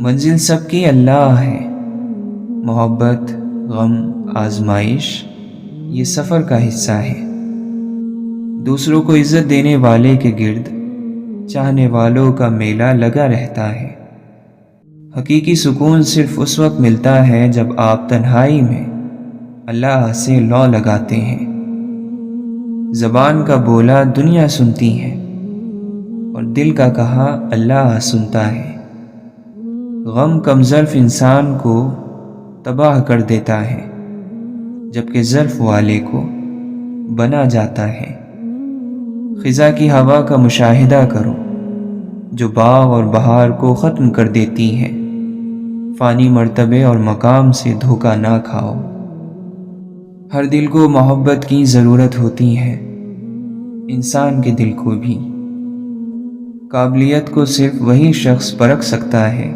منزل سب کی اللہ ہے، محبت، غم، آزمائش یہ سفر کا حصہ ہے۔ دوسروں کو عزت دینے والے کے گرد چاہنے والوں کا میلہ لگا رہتا ہے۔ حقیقی سکون صرف اس وقت ملتا ہے جب آپ تنہائی میں اللہ سے لو لگاتے ہیں۔ زبان کا بولا دنیا سنتی ہے اور دل کا کہا اللہ سنتا ہے۔ غم کم ظرف انسان کو تباہ کر دیتا ہے، جبکہ ظرف والے کو بنا جاتا ہے۔ خزاں کی ہوا کا مشاہدہ کرو جو باغ اور بہار کو ختم کر دیتی ہے۔ فانی مرتبے اور مقام سے دھوکہ نہ کھاؤ۔ ہر دل کو محبت کی ضرورت ہوتی ہے، انسان کے دل کو بھی۔ قابلیت کو صرف وہی شخص پرکھ سکتا ہے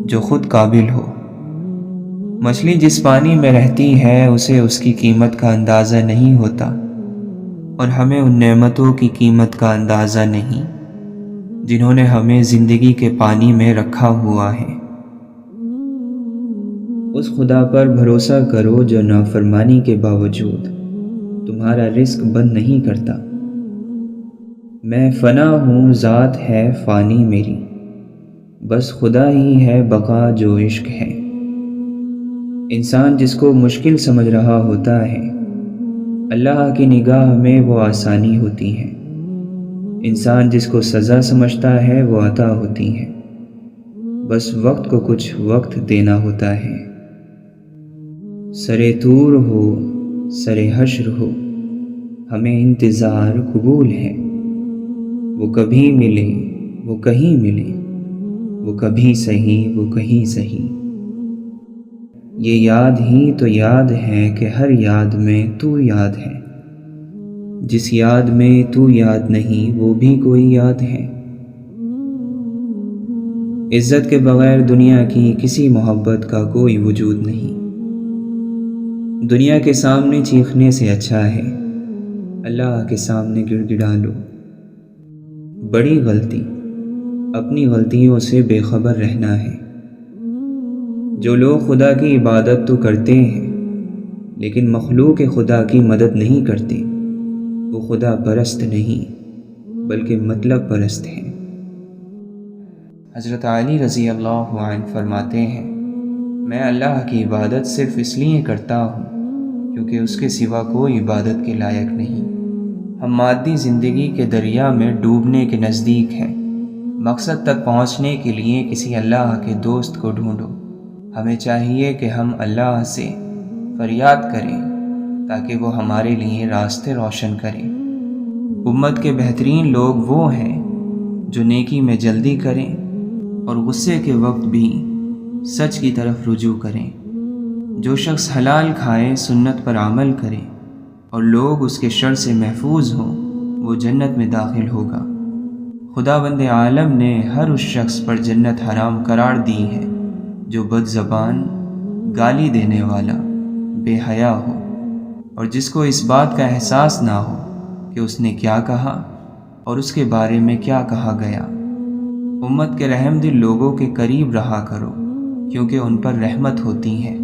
جو خود قابل ہو۔ مچھلی جس پانی میں رہتی ہے اسے اس کی قیمت کا اندازہ نہیں ہوتا، اور ہمیں ان نعمتوں کی قیمت کا اندازہ نہیں جنہوں نے ہمیں زندگی کے پانی میں رکھا ہوا ہے۔ اس خدا پر بھروسہ کرو جو نافرمانی کے باوجود تمہارا رزق بند نہیں کرتا۔ میں فنا ہوں، ذات ہے فانی میری، بس خدا ہی ہے بقا جو عشق ہے۔ انسان جس کو مشکل سمجھ رہا ہوتا ہے، اللہ کی نگاہ میں وہ آسانی ہوتی ہے۔ انسان جس کو سزا سمجھتا ہے وہ عطا ہوتی ہے، بس وقت کو کچھ وقت دینا ہوتا ہے۔ سرے طور ہو، سرے حشر ہو، ہمیں انتظار قبول ہے۔ وہ کبھی ملے، وہ کہیں ملے، وہ کبھی سہی، وہ کہیں سہی۔ یہ یاد ہی تو یاد ہے کہ ہر یاد میں تو یاد ہے۔ جس یاد میں تو یاد نہیں وہ بھی کوئی یاد ہے۔ عزت کے بغیر دنیا کی کسی محبت کا کوئی وجود نہیں۔ دنیا کے سامنے چیخنے سے اچھا ہے اللہ کے سامنے گڑ گڑا لو۔ بڑی غلطی اپنی غلطیوں سے بے خبر رہنا ہے۔ جو لوگ خدا کی عبادت تو کرتے ہیں لیکن مخلوق خدا کی مدد نہیں کرتے، وہ خدا پرست نہیں بلکہ مطلب پرست ہیں۔ حضرت علی رضی اللہ عنہ فرماتے ہیں، میں اللہ کی عبادت صرف اس لیے کرتا ہوں کیونکہ اس کے سوا کوئی عبادت کے لائق نہیں۔ ہم مادی زندگی کے دریا میں ڈوبنے کے نزدیک ہیں۔ مقصد تک پہنچنے کے لیے کسی اللہ کے دوست کو ڈھونڈو۔ ہمیں چاہیے کہ ہم اللہ سے فریاد کریں تاکہ وہ ہمارے لیے راستے روشن کریں۔ امت کے بہترین لوگ وہ ہیں جو نیکی میں جلدی کریں اور غصے کے وقت بھی سچ کی طرف رجوع کریں۔ جو شخص حلال کھائے، سنت پر عمل کرے اور لوگ اس کے شر سے محفوظ ہوں، وہ جنت میں داخل ہوگا۔ خداوند عالم نے ہر اس شخص پر جنت حرام قرار دی ہے جو بد زبان، گالی دینے والا، بے حیا ہو، اور جس کو اس بات کا احساس نہ ہو کہ اس نے کیا کہا اور اس کے بارے میں کیا کہا گیا۔ امت کے رحم دل لوگوں کے قریب رہا کرو کیونکہ ان پر رحمت ہوتی ہے۔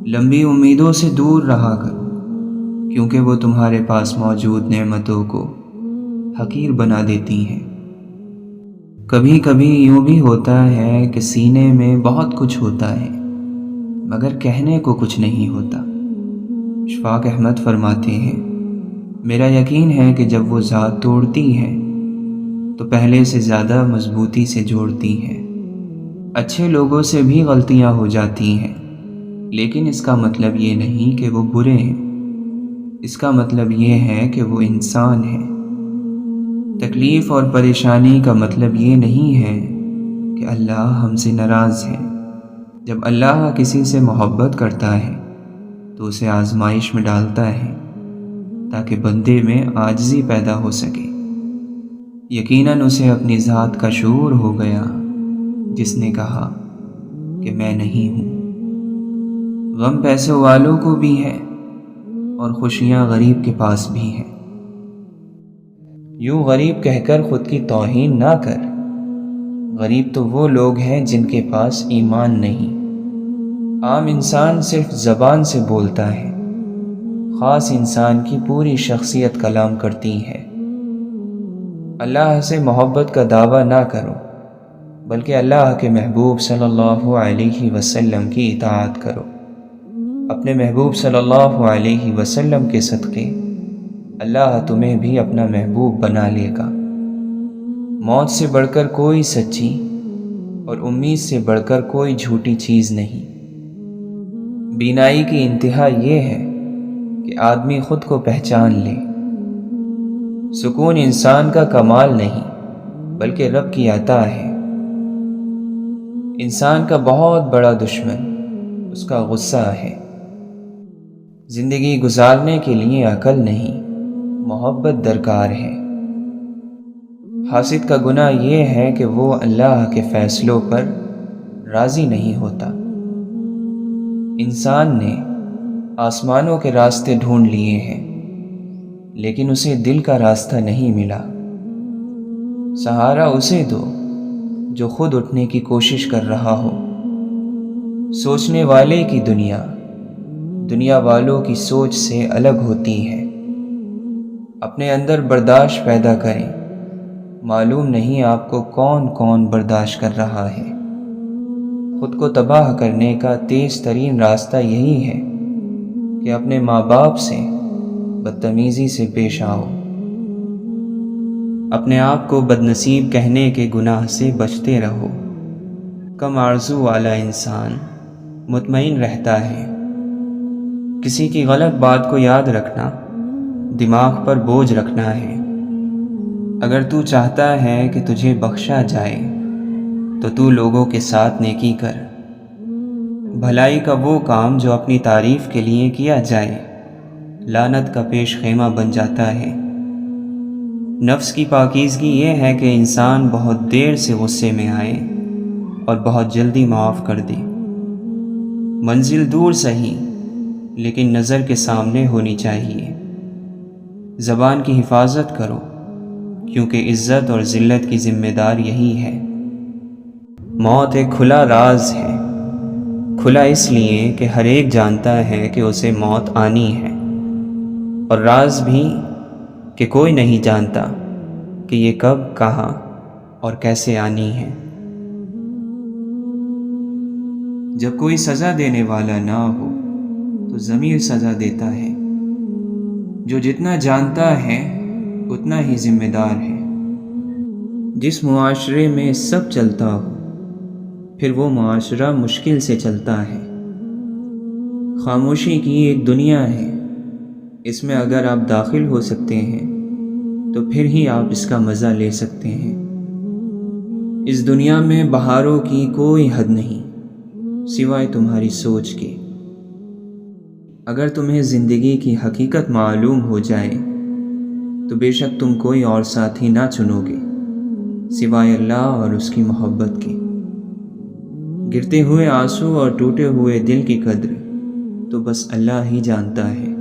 لمبی امیدوں سے دور رہا کرو کیونکہ وہ تمہارے پاس موجود نعمتوں کو حقیر بنا دیتی ہیں۔ کبھی کبھی یوں بھی ہوتا ہے کہ سینے میں بہت کچھ ہوتا ہے مگر کہنے کو کچھ نہیں ہوتا۔ اشفاق احمد فرماتے ہیں، میرا یقین ہے کہ جب وہ ذات توڑتی ہے تو پہلے سے زیادہ مضبوطی سے جوڑتی ہے۔ اچھے لوگوں سے بھی غلطیاں ہو جاتی ہیں، لیکن اس کا مطلب یہ نہیں کہ وہ برے ہیں، اس کا مطلب یہ ہے کہ وہ انسان ہیں۔ تکلیف اور پریشانی کا مطلب یہ نہیں ہے کہ اللہ ہم سے ناراض ہے۔ جب اللہ کسی سے محبت کرتا ہے تو اسے آزمائش میں ڈالتا ہے تاکہ بندے میں عاجزی پیدا ہو سکے۔ یقیناً اسے اپنی ذات کا شعور ہو گیا جس نے کہا کہ میں نہیں ہوں۔ غم پیسوں والوں کو بھی ہے اور خوشیاں غریب کے پاس بھی ہیں۔ یوں غریب کہہ کر خود کی توہین نہ کر، غریب تو وہ لوگ ہیں جن کے پاس ایمان نہیں۔ عام انسان صرف زبان سے بولتا ہے، خاص انسان کی پوری شخصیت کلام کرتی ہے۔ اللہ سے محبت کا دعویٰ نہ کرو، بلکہ اللہ کے محبوب صلی اللہ علیہ وسلم کی اطاعت کرو۔ اپنے محبوب صلی اللہ علیہ وسلم کے صدقے اللہ تمہیں بھی اپنا محبوب بنا لے گا۔ موت سے بڑھ کر کوئی سچی اور امید سے بڑھ کر کوئی جھوٹی چیز نہیں۔ بینائی کی انتہا یہ ہے کہ آدمی خود کو پہچان لے۔ سکون انسان کا کمال نہیں بلکہ رب کی عطا ہے۔ انسان کا بہت بڑا دشمن اس کا غصہ ہے۔ زندگی گزارنے کے لیے عقل نہیں، محبت درکار ہے۔ حاسد کا گناہ یہ ہے کہ وہ اللہ کے فیصلوں پر راضی نہیں ہوتا۔ انسان نے آسمانوں کے راستے ڈھونڈ لیے ہیں، لیکن اسے دل کا راستہ نہیں ملا۔ سہارا اسے دو جو خود اٹھنے کی کوشش کر رہا ہو۔ سوچنے والے کی دنیا والوں کی سوچ سے الگ ہوتی ہے۔ اپنے اندر برداشت پیدا کریں، معلوم نہیں آپ کو کون کون برداشت کر رہا ہے۔ خود کو تباہ کرنے کا تیز ترین راستہ یہی ہے کہ اپنے ماں باپ سے بدتمیزی سے پیش آؤ۔ اپنے آپ کو بدنصیب کہنے کے گناہ سے بچتے رہو۔ کم آرزو والا انسان مطمئن رہتا ہے۔ کسی کی غلط بات کو یاد رکھنا دماغ پر بوجھ رکھنا ہے۔ اگر تو چاہتا ہے کہ تجھے بخشا جائے تو تو لوگوں کے ساتھ نیکی کر۔ بھلائی کا وہ کام جو اپنی تعریف کے لیے کیا جائے لعنت کا پیش خیمہ بن جاتا ہے۔ نفس کی پاکیزگی یہ ہے کہ انسان بہت دیر سے غصے میں آئے اور بہت جلدی معاف کر دے۔ منزل دور سہی لیکن نظر کے سامنے ہونی چاہیے۔ زبان کی حفاظت کرو کیونکہ عزت اور ذلت کی ذمہ دار یہی ہے۔ موت ایک کھلا راز ہے، کھلا اس لیے کہ ہر ایک جانتا ہے کہ اسے موت آنی ہے، اور راز بھی کہ کوئی نہیں جانتا کہ یہ کب، کہاں اور کیسے آنی ہے۔ جب کوئی سزا دینے والا نہ ہو تو ضمیر سزا دیتا ہے۔ جو جتنا جانتا ہے اتنا ہی ذمہ دار ہے۔ جس معاشرے میں سب چلتا ہو پھر وہ معاشرہ مشکل سے چلتا ہے۔ خاموشی کی ایک دنیا ہے، اس میں اگر آپ داخل ہو سکتے ہیں تو پھر ہی آپ اس کا مزہ لے سکتے ہیں۔ اس دنیا میں بہاروں کی کوئی حد نہیں سوائے تمہاری سوچ کے۔ اگر تمہیں زندگی کی حقیقت معلوم ہو جائے تو بے شک تم کوئی اور ساتھی نہ چنو گے سوائے اللہ اور اس کی محبت کے۔ گرتے ہوئے آنسو اور ٹوٹے ہوئے دل کی قدر تو بس اللہ ہی جانتا ہے۔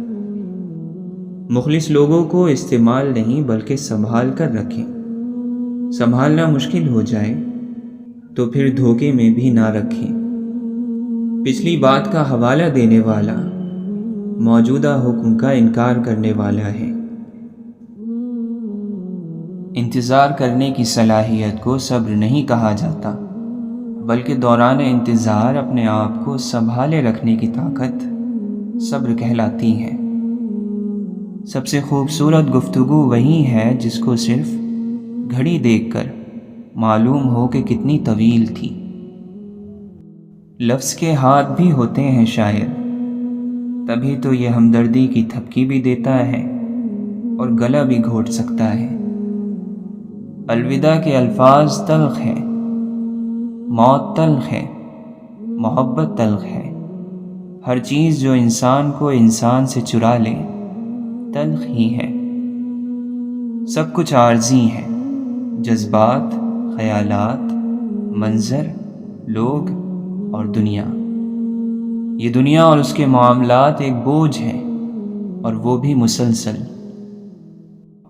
مخلص لوگوں کو استعمال نہیں بلکہ سنبھال کر رکھیں۔ سنبھالنا مشکل ہو جائے تو پھر دھوکے میں بھی نہ رکھیں۔ پچھلی بات کا حوالہ دینے والا موجودہ حکم کا انکار کرنے والا ہے۔ انتظار کرنے کی صلاحیت کو صبر نہیں کہا جاتا بلکہ دوران انتظار اپنے آپ کو سنبھالے رکھنے کی طاقت صبر کہلاتی ہے۔ سب سے خوبصورت گفتگو وہی ہے جس کو صرف گھڑی دیکھ کر معلوم ہو کہ کتنی طویل تھی۔ لفظ کے ہاتھ بھی ہوتے ہیں شاید، تبھی تو یہ ہمدردی کی تھپکی بھی دیتا ہے اور گلا بھی گھونٹ سکتا ہے۔ الوداع کے الفاظ تلخ ہیں، موت تلخ ہے، محبت تلخ ہے۔ ہر چیز جو انسان کو انسان سے چرا لے تلخ ہی ہے۔ سب کچھ عارضی ہے، جذبات، خیالات، منظر، لوگ اور دنیا۔ یہ دنیا اور اس کے معاملات ایک بوجھ ہیں اور وہ بھی مسلسل۔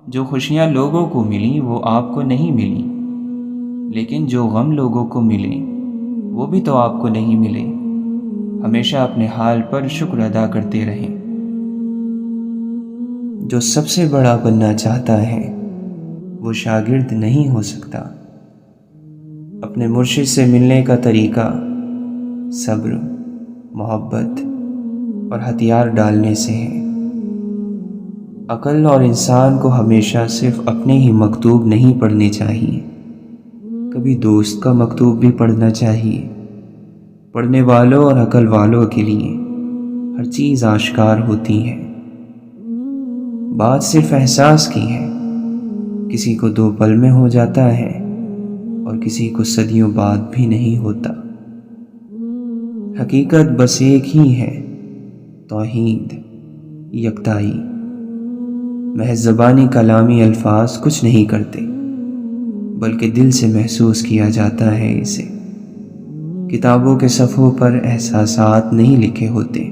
جو خوشیاں لوگوں کو ملی وہ آپ کو نہیں ملی، لیکن جو غم لوگوں کو ملے وہ بھی تو آپ کو نہیں ملے۔ ہمیشہ اپنے حال پر شکر ادا کرتے رہیں۔ جو سب سے بڑا بننا چاہتا ہے وہ شاگرد نہیں ہو سکتا۔ اپنے مرشد سے ملنے کا طریقہ صبر، محبت اور ہتھیار ڈالنے سے ہے۔ عقل اور انسان کو ہمیشہ صرف اپنے ہی مکتوب نہیں پڑھنے چاہیے، کبھی دوست کا مکتوب بھی پڑھنا چاہیے۔ پڑھنے والوں اور عقل والوں کے لیے ہر چیز آشکار ہوتی ہے۔ بات صرف احساس کی ہے، کسی کو 2 پل میں ہو جاتا ہے اور کسی کو صدیوں بعد بھی نہیں ہوتا۔ حقیقت بس ایک ہی ہے، توحید، یکتائی۔ محض زبانی کلامی الفاظ کچھ نہیں کرتے، بلکہ دل سے محسوس کیا جاتا ہے اسے۔ کتابوں کے صفحوں پر احساسات نہیں لکھے ہوتے،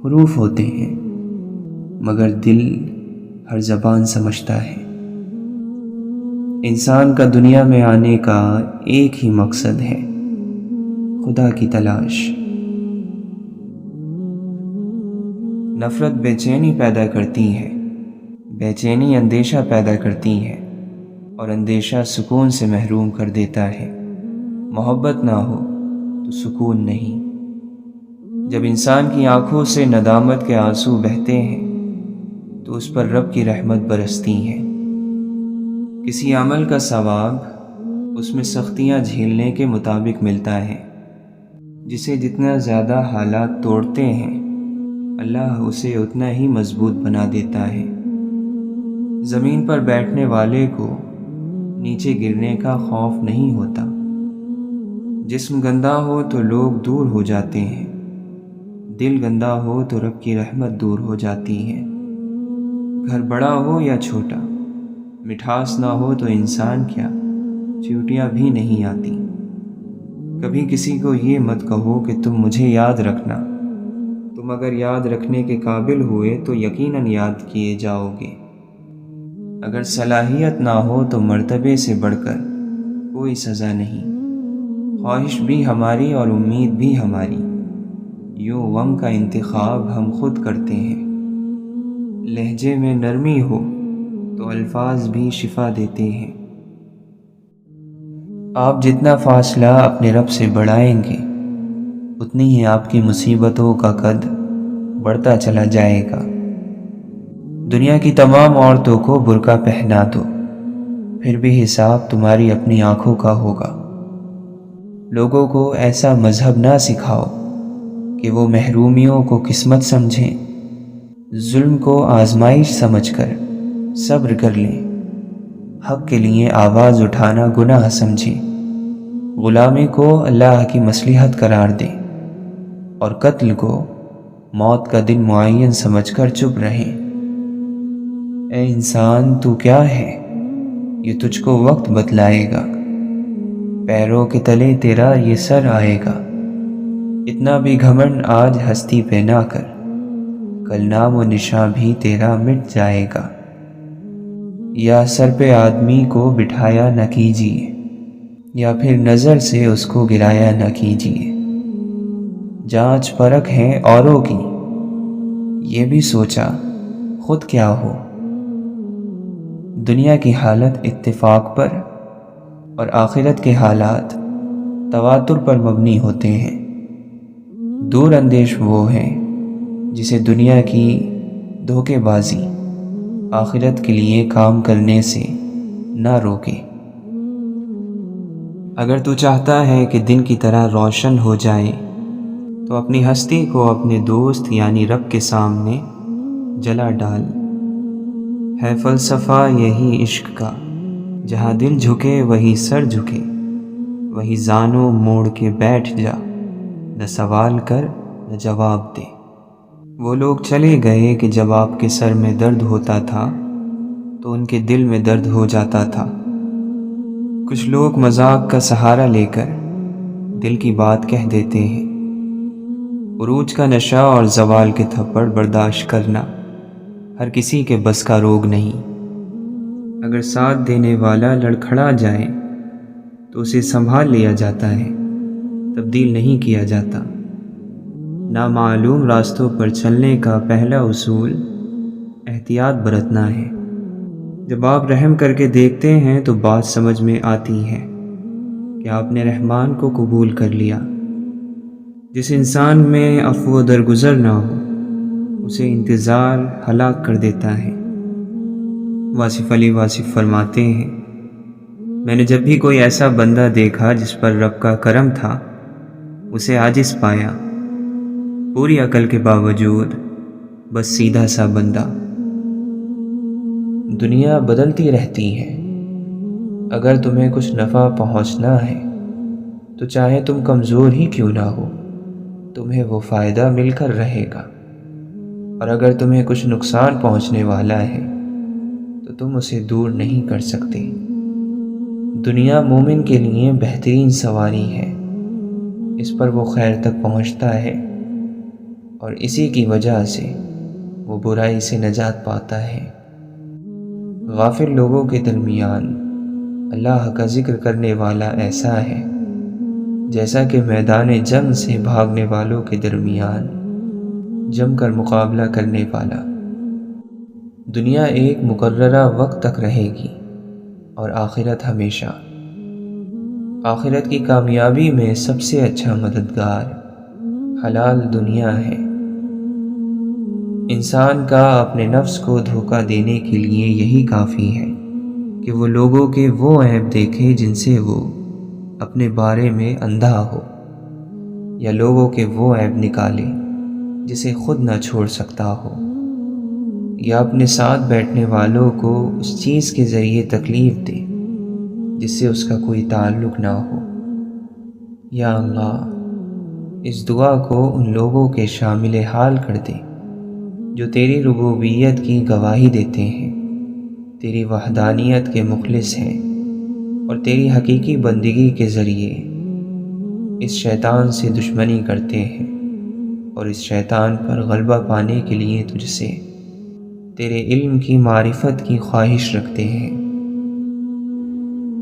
حروف ہوتے ہیں، مگر دل ہر زبان سمجھتا ہے۔ انسان کا دنیا میں آنے کا ایک ہی مقصد ہے، خدا کی تلاش۔ نفرت بے چینی پیدا کرتی ہے، بے چینی اندیشہ پیدا کرتی ہے، اور اندیشہ سکون سے محروم کر دیتا ہے۔ محبت نہ ہو تو سکون نہیں۔ جب انسان کی آنکھوں سے ندامت کے آنسو بہتے ہیں تو اس پر رب کی رحمت برستی ہے۔ کسی عمل کا ثواب اس میں سختیاں جھیلنے کے مطابق ملتا ہے۔ جسے جتنا زیادہ حالات توڑتے ہیں اللہ اسے اتنا ہی مضبوط بنا دیتا ہے۔ زمین پر بیٹھنے والے کو نیچے گرنے کا خوف نہیں ہوتا۔ جسم گندا ہو تو لوگ دور ہو جاتے ہیں، دل گندا ہو تو رب کی رحمت دور ہو جاتی ہے۔ گھر بڑا ہو یا چھوٹا، مٹھاس نہ ہو تو انسان کیا چیوٹیاں بھی نہیں آتی۔ کبھی کسی کو یہ مت کہو کہ تم مجھے یاد رکھنا، تم اگر یاد رکھنے کے قابل ہوئے تو یقیناً یاد کیے جاؤ گے۔ اگر صلاحیت نہ ہو تو مرتبے سے بڑھ کر کوئی سزا نہیں۔ خواہش بھی ہماری اور امید بھی ہماری، یوں غم کا انتخاب ہم خود کرتے ہیں۔ لہجے میں نرمی ہو تو الفاظ بھی شفا دیتے ہیں۔ آپ جتنا فاصلہ اپنے رب سے بڑھائیں گے اتنی ہی آپ کی مصیبتوں کا قد بڑھتا چلا جائے گا۔ دنیا کی تمام عورتوں کو برقع پہنا دو، پھر بھی حساب تمہاری اپنی آنکھوں کا ہوگا۔ لوگوں کو ایسا مذہب نہ سکھاؤ کہ وہ محرومیوں کو قسمت سمجھیں، ظلم کو آزمائش سمجھ کر صبر کر لیں، حق کے لیے آواز اٹھانا گناہ سمجھیں، غلامی کو اللہ کی مصلحت قرار دیں، اور قتل کو موت کا دن معین سمجھ کر چپ رہیں۔ اے انسان تو کیا ہے، یہ تجھ کو وقت بتلائے گا، پیروں کے تلے تیرا یہ سر آئے گا۔ اتنا بھی گھمنڈ آج ہستی پہ نہ کر، کل نام و نشاں بھی تیرا مٹ جائے گا۔ یا سر پہ آدمی کو بٹھایا نہ کیجیے، یا پھر نظر سے اس کو گرایا نہ کیجیے۔ جانچ پرکھ ہے اوروں کی، یہ بھی سوچا خود کیا ہو۔ دنیا کی حالت اتفاق پر اور آخرت کے حالات تواتر پر مبنی ہوتے ہیں۔ دور اندیش وہ ہے جسے دنیا کی دھوکے بازی آخرت کے لیے کام کرنے سے نہ روکے۔ اگر تو چاہتا ہے کہ دن کی طرح روشن ہو جائے تو اپنی ہستی کو اپنے دوست یعنی رب کے سامنے جلا ڈال۔ ہے فلسفہ یہی عشق کا، جہاں دل جھکے وہی سر جھکے، وہی زانوں موڑ کے بیٹھ جا، نہ سوال کر نہ جواب دے۔ وہ لوگ چلے گئے کہ جب آپ کے سر میں درد ہوتا تھا تو ان کے دل میں درد ہو جاتا تھا۔ کچھ لوگ مذاق کا سہارا لے کر دل کی بات کہہ دیتے ہیں۔ عروج کا نشہ اور زوال کے تھپڑ برداشت کرنا ہر کسی کے بس کا روگ نہیں۔ اگر ساتھ دینے والا لڑکھڑا جائے تو اسے سنبھال لیا جاتا ہے، تبدیل نہیں کیا جاتا۔ نامعلوم راستوں پر چلنے کا پہلا اصول احتیاط برتنا ہے۔ جب آپ رحم کر کے دیکھتے ہیں تو بات سمجھ میں آتی ہے کہ آپ نے رحمان کو قبول کر لیا۔ جس انسان میں عفو و درگزر نہ ہو اسے انتظار ہلاک کر دیتا ہے۔ واصف علی واصف فرماتے ہیں، میں نے جب بھی کوئی ایسا بندہ دیکھا جس پر رب کا کرم تھا، اسے عاجز پایا، پوری عقل کے باوجود بس سیدھا سا بندہ۔ دنیا بدلتی رہتی ہے، اگر تمہیں کچھ نفع پہنچنا ہے تو چاہے تم کمزور ہی کیوں نہ ہو، تمہیں وہ فائدہ مل کر رہے گا، اور اگر تمہیں کچھ نقصان پہنچنے والا ہے تو تم اسے دور نہیں کر سکتے۔ دنیا مومن کے لیے بہترین سواری ہے، اس پر وہ خیر تک پہنچتا ہے اور اسی کی وجہ سے وہ برائی سے نجات پاتا ہے۔ غافل لوگوں کے درمیان اللہ کا ذکر کرنے والا ایسا ہے جیسا کہ میدان جنگ سے بھاگنے والوں کے درمیان جم کر مقابلہ کرنے والا۔ دنیا ایک مقررہ وقت تک رہے گی اور آخرت ہمیشہ۔ آخرت کی کامیابی میں سب سے اچھا مددگار حلال دنیا ہے۔ انسان کا اپنے نفس کو دھوکہ دینے کے لیے یہی کافی ہے کہ وہ لوگوں کے وہ عیب دیکھے جن سے وہ اپنے بارے میں اندھا ہو، یا لوگوں کے وہ عیب نکالے جسے خود نہ چھوڑ سکتا ہو، یا اپنے ساتھ بیٹھنے والوں کو اس چیز کے ذریعے تکلیف دے جس سے اس کا کوئی تعلق نہ ہو۔ یا اللہ، اس دعا کو ان لوگوں کے شامل حال کر دے جو تیری ربوبیت کی گواہی دیتے ہیں، تیری وحدانیت کے مخلص ہیں، اور تیری حقیقی بندگی کے ذریعے اس شیطان سے دشمنی کرتے ہیں اور اس شیطان پر غلبہ پانے کے لیے تجھ سے تیرے علم کی معرفت کی خواہش رکھتے ہیں۔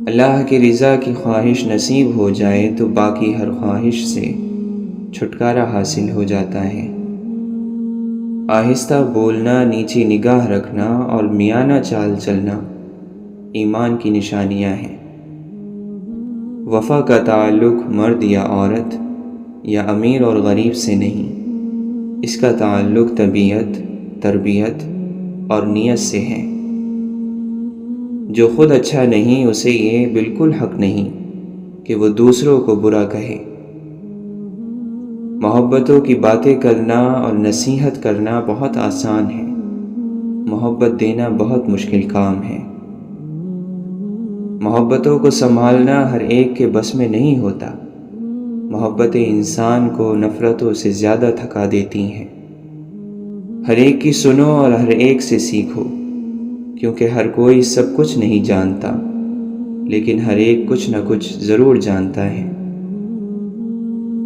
اللہ کی رضا کی خواہش نصیب ہو جائے تو باقی ہر خواہش سے چھٹکارا حاصل ہو جاتا ہے۔ آہستہ بولنا، نیچی نگاہ رکھنا اور میانہ چال چلنا ایمان کی نشانیاں ہیں۔ وفا کا تعلق مرد یا عورت یا امیر اور غریب سے نہیں، اس کا تعلق طبیعت، تربیت اور نیت سے ہے۔ جو خود اچھا نہیں اسے یہ بالکل حق نہیں کہ وہ دوسروں کو برا کہے۔ محبتوں کی باتیں کرنا اور نصیحت کرنا بہت آسان ہے، محبت دینا بہت مشکل کام ہے۔ محبتوں کو سنبھالنا ہر ایک کے بس میں نہیں ہوتا۔ محبتیں انسان کو نفرتوں سے زیادہ تھکا دیتی ہیں۔ ہر ایک کی سنو اور ہر ایک سے سیکھو، کیونکہ ہر کوئی سب کچھ نہیں جانتا، لیکن ہر ایک کچھ نہ کچھ ضرور جانتا ہے۔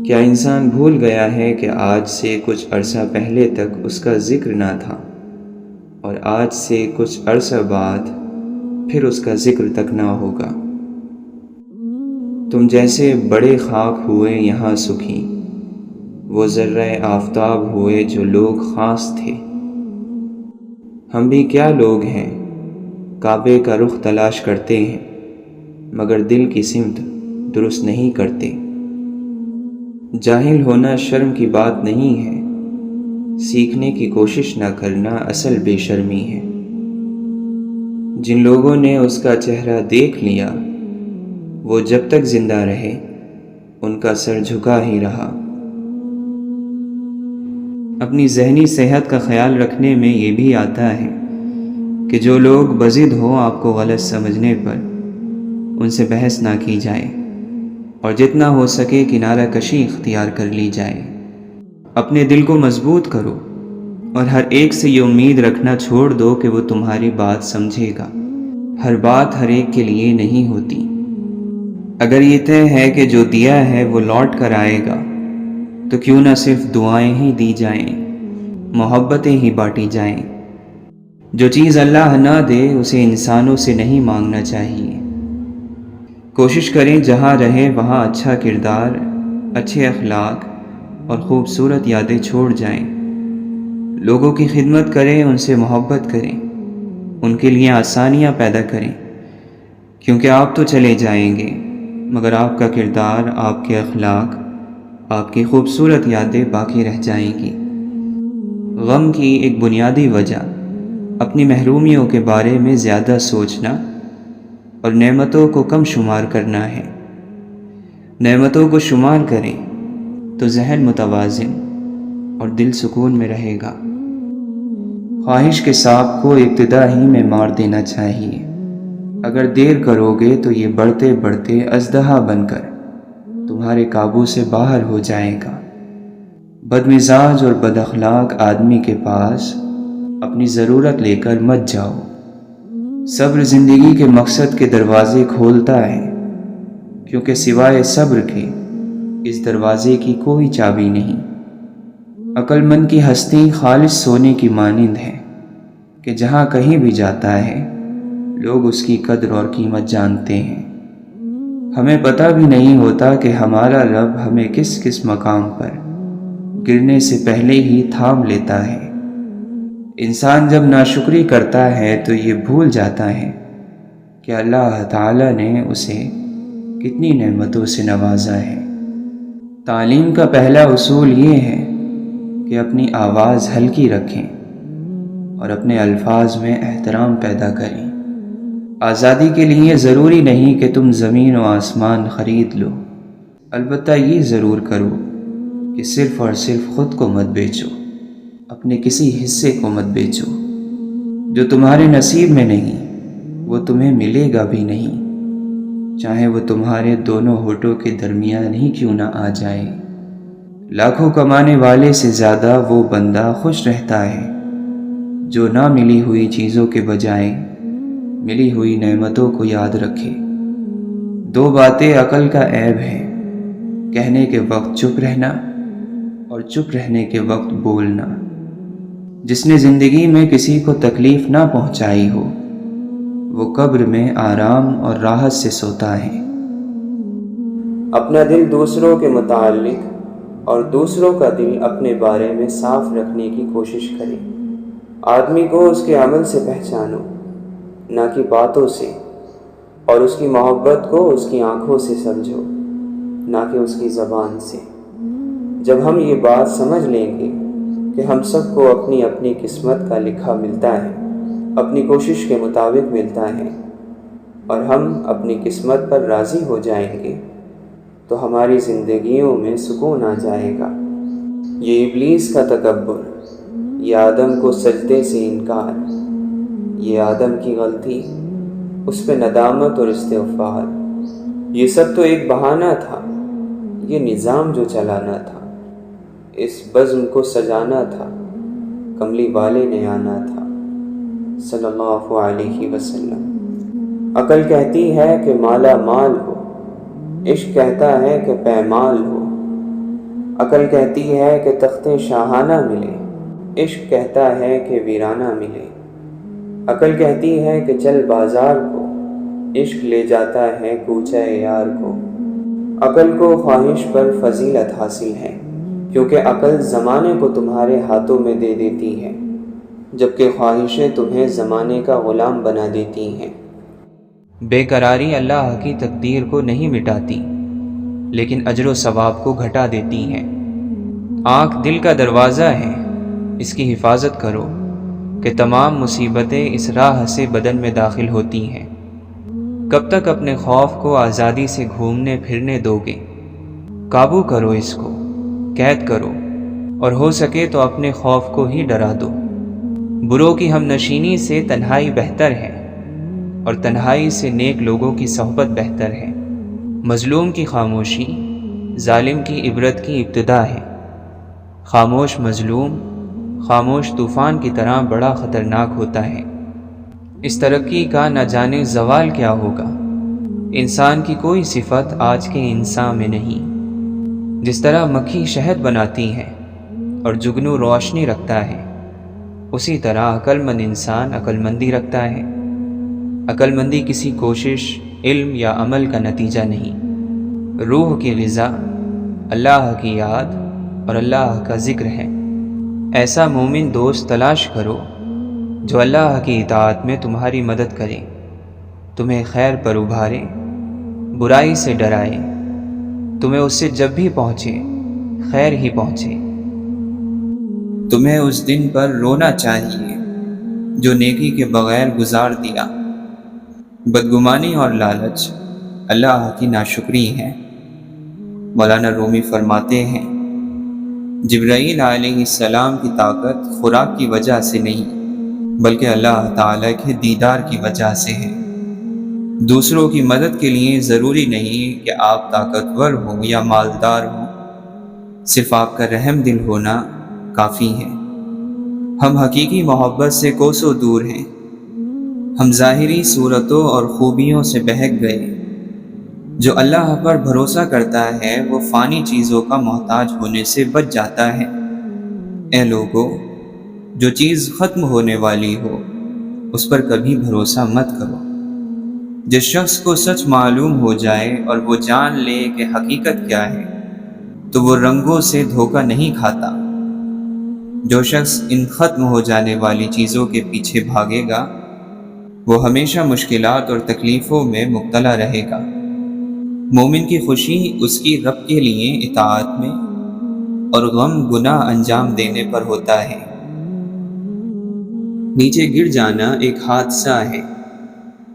کیا انسان بھول گیا ہے کہ آج سے کچھ عرصہ پہلے تک اس کا ذکر نہ تھا، اور آج سے کچھ عرصہ بعد پھر اس کا ذکر تک نہ ہوگا؟ تم جیسے بڑے خاک ہوئے یہاں سکھی، وہ ذرہ آفتاب ہوئے جو لوگ خاص تھے۔ ہم بھی کیا لوگ ہیں، کعبے کا رخ تلاش کرتے ہیں مگر دل کی سمت درست نہیں کرتے۔ جاہل ہونا شرم کی بات نہیں ہے، سیکھنے کی کوشش نہ کرنا اصل بے شرمی ہے۔ جن لوگوں نے اس کا چہرہ دیکھ لیا وہ جب تک زندہ رہے ان کا سر جھکا ہی رہا۔ اپنی ذہنی صحت کا خیال رکھنے میں یہ بھی آتا ہے کہ جو لوگ بضد ہوں آپ کو غلط سمجھنے پر ان سے بحث نہ کی جائے، اور جتنا ہو سکے کنارہ کشی اختیار کر لی جائے۔ اپنے دل کو مضبوط کرو اور ہر ایک سے یہ امید رکھنا چھوڑ دو کہ وہ تمہاری بات سمجھے گا۔ ہر بات ہر ایک کے لیے نہیں ہوتی۔ اگر یہ طے ہے کہ جو دیا ہے وہ لوٹ کر آئے گا تو کیوں نہ صرف دعائیں ہی دی جائیں، محبتیں ہی بانٹی جائیں۔ جو چیز اللہ نہ دے اسے انسانوں سے نہیں مانگنا چاہیے۔ کوشش کریں جہاں رہیں وہاں اچھا کردار، اچھے اخلاق اور خوبصورت یادیں چھوڑ جائیں۔ لوگوں کی خدمت کریں، ان سے محبت کریں، ان کے لیے آسانیاں پیدا کریں، کیونکہ آپ تو چلے جائیں گے مگر آپ کا کردار، آپ کے اخلاق، آپ کی خوبصورت یادیں باقی رہ جائیں گی۔ غم کی ایک بنیادی وجہ اپنی محرومیوں کے بارے میں زیادہ سوچنا اور نعمتوں کو کم شمار کرنا ہے۔ نعمتوں کو شمار کریں تو ذہن متوازن اور دل سکون میں رہے گا۔ خواہش کے سانپ کو ابتدا ہی میں مار دینا چاہیے۔ اگر دیر کرو گے تو یہ بڑھتے بڑھتے اژدہا بن کر تمہارے قابو سے باہر ہو جائے گا۔ بدمزاج اور بد اخلاق آدمی کے پاس اپنی ضرورت لے کر مت جاؤ۔ صبر زندگی کے مقصد کے دروازے کھولتا ہے، کیونکہ سوائے صبر کے اس دروازے کی کوئی چابی نہیں۔ عقل مند کی ہستی خالص سونے کی مانند ہے کہ جہاں کہیں بھی جاتا ہے لوگ اس کی قدر اور قیمت جانتے ہیں۔ ہمیں پتہ بھی نہیں ہوتا کہ ہمارا رب ہمیں کس کس مقام پر گرنے سے پہلے ہی تھام لیتا ہے۔ انسان جب ناشکری کرتا ہے تو یہ بھول جاتا ہے کہ اللہ تعالیٰ نے اسے کتنی نعمتوں سے نوازا ہے۔ تعلیم کا پہلا اصول یہ ہے کہ اپنی آواز ہلکی رکھیں اور اپنے الفاظ میں احترام پیدا کریں۔ آزادی کے لیے ضروری نہیں کہ تم زمین و آسمان خرید لو، البتہ یہ ضرور کرو کہ صرف اور صرف خود کو مت بیچو، اپنے کسی حصے کو مت بیچو۔ جو تمہارے نصیب میں نہیں وہ تمہیں ملے گا بھی نہیں، چاہے وہ تمہارے دونوں ہونٹوں کے درمیان ہی کیوں نہ آ جائے۔ لاکھوں کمانے والے سے زیادہ وہ بندہ خوش رہتا ہے جو نہ ملی ہوئی چیزوں کے بجائے ملی ہوئی نعمتوں کو یاد رکھے۔ دو باتیں عقل کا عیب ہے، کہنے کے وقت چپ رہنا اور چپ رہنے کے وقت بولنا۔ جس نے زندگی میں کسی کو تکلیف نہ پہنچائی ہو وہ قبر میں آرام اور راحت سے سوتا ہے۔ اپنا دل دوسروں کے متعلق اور دوسروں کا دل اپنے بارے میں صاف رکھنے کی کوشش کریں۔ آدمی کو اس کے عمل سے پہچانو، نہ کہ باتوں سے، اور اس کی محبت کو اس کی آنکھوں سے سمجھو، نہ کہ اس کی زبان سے۔ جب ہم یہ بات سمجھ لیں گے کہ ہم سب کو اپنی اپنی قسمت کا لکھا ملتا ہے، اپنی کوشش کے مطابق ملتا ہے، اور ہم اپنی قسمت پر راضی ہو جائیں گے تو ہماری زندگیوں میں سکون آ جائے گا۔ یہ ابلیس کا تکبر، یہ آدم کو سجدے سے انکار، یہ آدم کی غلطی، اس پہ ندامت اور استغفار، یہ سب تو ایک بہانہ تھا۔ یہ نظام جو چلانا تھا، اس بزم کو سجانا تھا، کملی والے نے آنا تھا صلی اللہ علیہ وسلم۔ عقل کہتی ہے کہ مالا مال ہو، عشق کہتا ہے کہ پیمال ہو۔ عقل کہتی ہے کہ تخت شاہانہ ملے، عشق کہتا ہے کہ ویرانہ ملے۔ عقل کہتی ہے کہ چل بازار کو، عشق لے جاتا ہے کوچہ یار کو۔ عقل کو خواہش پر فضیلت حاصل ہے، کیونکہ عقل زمانے کو تمہارے ہاتھوں میں دے دیتی ہے، جبکہ خواہشیں تمہیں زمانے کا غلام بنا دیتی ہیں۔ بے قراری اللہ کی تقدیر کو نہیں مٹاتی، لیکن اجر و ثواب کو گھٹا دیتی ہیں۔ آنکھ دل کا دروازہ ہے، اس کی حفاظت کرو کہ تمام مصیبتیں اس راہ سے بدن میں داخل ہوتی ہیں۔ کب تک اپنے خوف کو آزادی سے گھومنے پھرنے دو گے؟ قابو کرو اس کو، قید کرو، اور ہو سکے تو اپنے خوف کو ہی ڈرا دو۔ بروں کی ہم نشینی سے تنہائی بہتر ہے، اور تنہائی سے نیک لوگوں کی صحبت بہتر ہے۔ مظلوم کی خاموشی ظالم کی عبرت کی ابتدا ہے۔ خاموش مظلوم خاموش طوفان کی طرح بڑا خطرناک ہوتا ہے۔ اس ترقی کا نہ جانے زوال کیا ہوگا۔ انسان کی کوئی صفت آج کے انسان میں نہیں۔ جس طرح مکھی شہد بناتی ہے اور جگنو روشنی رکھتا ہے، اسی طرح عقل مند انسان عقل مندی رکھتا ہے۔ عقل مندی کسی کوشش، علم یا عمل کا نتیجہ نہیں، روح کی غذا اللہ کی یاد اور اللہ کا ذکر ہے۔ ایسا مومن دوست تلاش کرو جو اللہ کی اطاعت میں تمہاری مدد کرے، تمہیں خیر پر ابھارے، برائی سے ڈرائے، تمہیں اس سے جب بھی پہنچے خیر ہی پہنچے۔ تمہیں اس دن پر رونا چاہیے جو نیکی کے بغیر گزار دیا۔ بدگمانی اور لالچ اللہ کی ناشکری ہے۔ مولانا رومی فرماتے ہیں، جبرائیل علیہ السلام کی طاقت خوراک کی وجہ سے نہیں بلکہ اللہ تعالیٰ کے دیدار کی وجہ سے ہے۔ دوسروں کی مدد کے لیے ضروری نہیں کہ آپ طاقتور ہوں یا مالدار ہوں، صرف آپ کا رحم دل ہونا کافی ہے۔ ہم حقیقی محبت سے کوسوں دور ہیں، ہم ظاہری صورتوں اور خوبیوں سے بہک گئے۔ جو اللہ پر بھروسہ کرتا ہے وہ فانی چیزوں کا محتاج ہونے سے بچ جاتا ہے۔ اے لوگو، جو چیز ختم ہونے والی ہو اس پر کبھی بھروسہ مت کرو۔ جس شخص کو سچ معلوم ہو جائے اور وہ جان لے کہ حقیقت کیا ہے تو وہ رنگوں سے دھوکہ نہیں کھاتا۔ جو شخص ان ختم ہو جانے والی چیزوں کے پیچھے بھاگے گا وہ ہمیشہ مشکلات اور تکلیفوں میں مبتلا رہے گا۔ مومن کی خوشی اس کی رب کے لیے اطاعت میں اور غم گناہ انجام دینے پر ہوتا ہے۔ نیچے گر جانا ایک حادثہ ہے،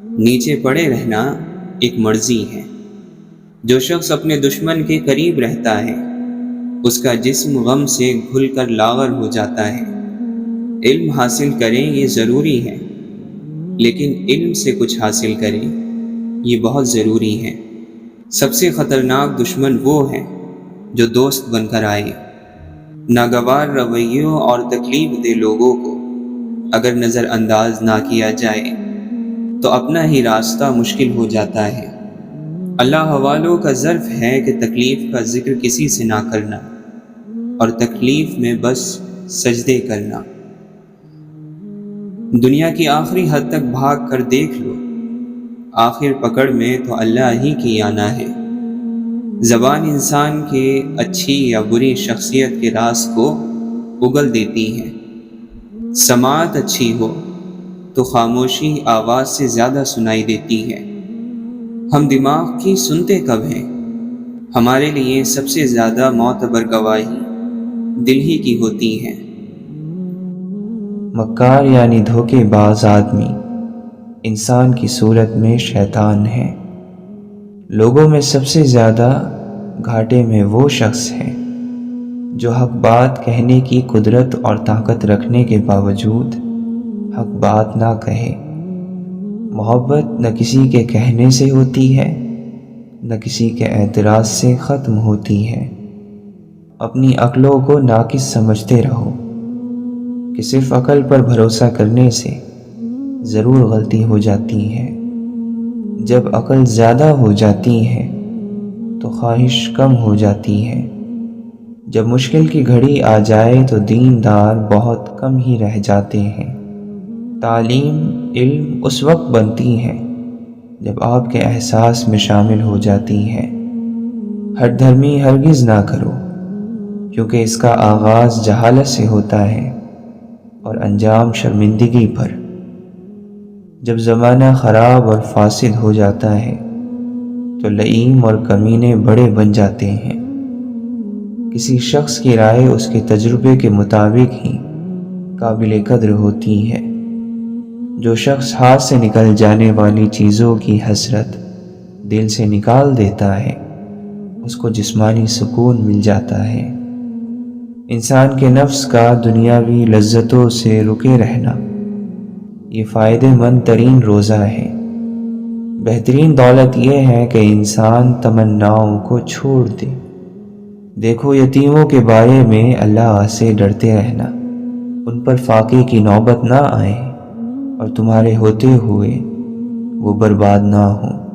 نیچے پڑے رہنا ایک مرضی ہے۔ جو شخص اپنے دشمن کے قریب رہتا ہے اس کا جسم غم سے گھل کر لاغر ہو جاتا ہے۔ علم حاصل کریں یہ ضروری ہے، لیکن علم سے کچھ حاصل کریں یہ بہت ضروری ہے۔ سب سے خطرناک دشمن وہ ہے جو دوست بن کر آئے۔ ناگوار رویوں اور تکلیف دہ لوگوں کو اگر نظر انداز نہ کیا جائے تو اپنا ہی راستہ مشکل ہو جاتا ہے۔ اللہ والوں کا ظرف ہے کہ تکلیف کا ذکر کسی سے نہ کرنا اور تکلیف میں بس سجدے کرنا۔ دنیا کی آخری حد تک بھاگ کر دیکھ لو، آخر پکڑ میں تو اللہ ہی کی آنا ہے۔ زبان انسان کے اچھی یا بری شخصیت کے راز کو اگل دیتی ہے۔ سماعت اچھی ہو تو خاموشی آواز سے زیادہ سنائی دیتی ہے۔ ہم دماغ کی سنتے کب ہیں؟ ہمارے لیے سب سے زیادہ معتبر گواہی دل ہی کی ہوتی ہے۔ مکار یعنی دھوکے باز آدمی انسان کی صورت میں شیطان ہے۔ لوگوں میں سب سے زیادہ گھاٹے میں وہ شخص ہے جو حق بات کہنے کی قدرت اور طاقت رکھنے کے باوجود حق بات نہ کہے۔ محبت نہ کسی کے کہنے سے ہوتی ہے نہ کسی کے اعتراض سے ختم ہوتی ہے۔ اپنی عقلوں کو ناقص سمجھتے رہو کہ صرف عقل پر بھروسہ کرنے سے ضرور غلطی ہو جاتی ہے۔ جب عقل زیادہ ہو جاتی ہے تو خواہش کم ہو جاتی ہے۔ جب مشکل کی گھڑی آ جائے تو دیندار بہت کم ہی رہ جاتے ہیں۔ تعلیم علم اس وقت بنتی ہے جب آپ کے احساس میں شامل ہو جاتی ہے۔ ہٹ دھرمی ہرگز نہ کرو، کیونکہ اس کا آغاز جہالت سے ہوتا ہے اور انجام شرمندگی پر۔ جب زمانہ خراب اور فاسد ہو جاتا ہے تو لئیم اور کمینے بڑے بن جاتے ہیں۔ کسی شخص کی رائے اس کے تجربے کے مطابق ہی قابل قدر ہوتی ہے۔ جو شخص ہاتھ سے نکل جانے والی چیزوں کی حسرت دل سے نکال دیتا ہے اس کو جسمانی سکون مل جاتا ہے۔ انسان کے نفس کا دنیاوی لذتوں سے رکے رہنا یہ فائدہ مند ترین روزہ ہے۔ بہترین دولت یہ ہے کہ انسان تمناؤں کو چھوڑ دے۔ دیکھو یتیموں کے بارے میں اللہ سے ڈرتے رہنا، ان پر فاقے کی نوبت نہ آئے اور تمہارے ہوتے ہوئے وہ برباد نہ ہوں۔